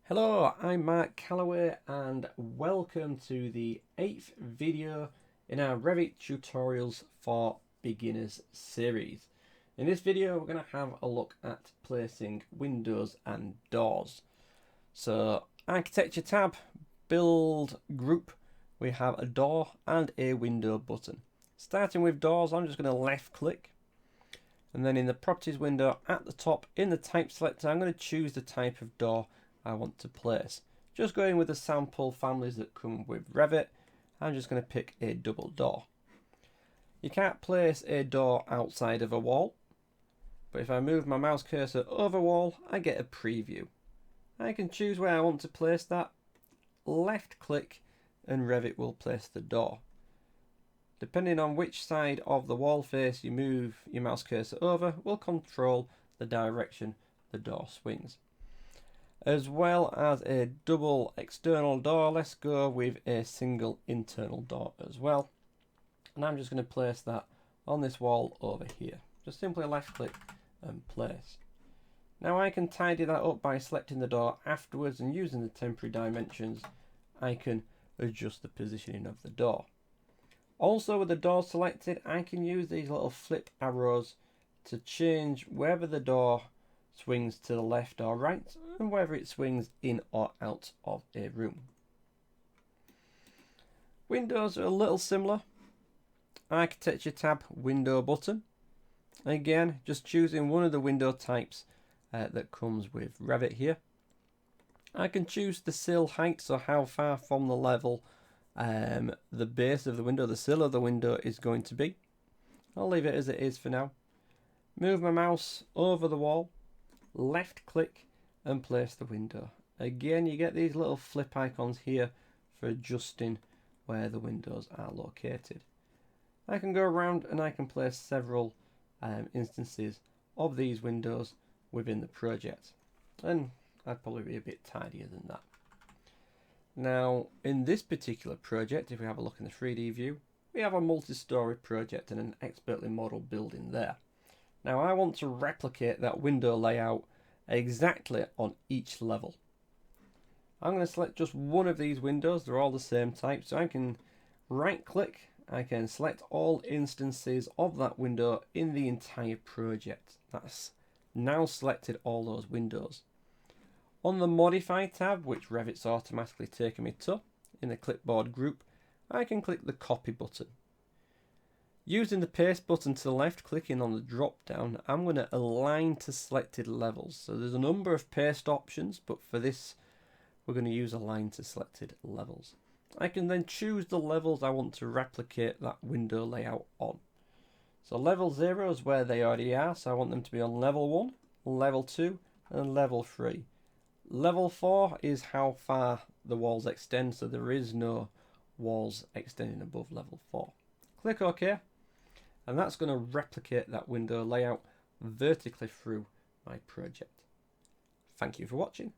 Hello, I'm Mark Calloway and welcome to the 8th video in our Revit Tutorials for Beginners series. In this video we're going to have a look at placing windows and doors. So Architecture tab, Build Group, we have a door and a window button. Starting with doors, I'm just going to left click, and then in the Properties window at the top in the Type selector I'm going to choose the type of door I want to place. Just going with the sample families that come with Revit, I'm just going to pick a double door. You can't place a door outside of a wall, but if I move my mouse cursor over a wall, I get a preview. I can choose where I want to place that, left click, and Revit will place the door. Depending on which side of the wall face you move your mouse cursor over will control the direction the door swings. As well as a double external door, let's go with a single internal door as well. And I'm just going to place that on this wall over here. Just simply left click and place. Now I can tidy that up by selecting the door afterwards, and using the temporary dimensions I can adjust the positioning of the door. Also with the door selected, I can use these little flip arrows to change whether the door swings to the left or right and whether it swings in or out of a room. Windows are a little similar. Architecture tab, window button. Again, just choosing one of the window types that comes with Revit here. I can choose the sill height, so how far from the level the base of the window, the sill of the window is going to be. I'll leave it as it is for now. Move my mouse over the wall, left click and place the window. Again, you get these little flip icons here for adjusting where the windows are located. I can go around and I can place several instances of these windows within the project, and I'd probably be a bit tidier than that. Now in this particular project, if we have a look in the 3D view, we have a multi-story project and an expertly modelled building there. Now I want to replicate that window layout exactly on each level. I'm going to select just one of these windows, they're all the same type, so I can right click, I can select all instances of that window in the entire project. That's now selected all those windows. On the Modify tab, which Revit's automatically taken me to, in the clipboard group, I can click the Copy button. Using the Paste button to the left, clicking on the drop down, I'm going to align to selected levels. So there's a number of paste options, but for this we're going to use align to selected levels. I can then choose the levels I want to replicate that window layout on. So level 0 is where they already are, so I want them to be on level 1, level 2 and level 3. Level 4 is how far the walls extend, so there is no walls extending above level 4. Click OK. And that's going to replicate that window layout vertically through my project. Thank you for watching.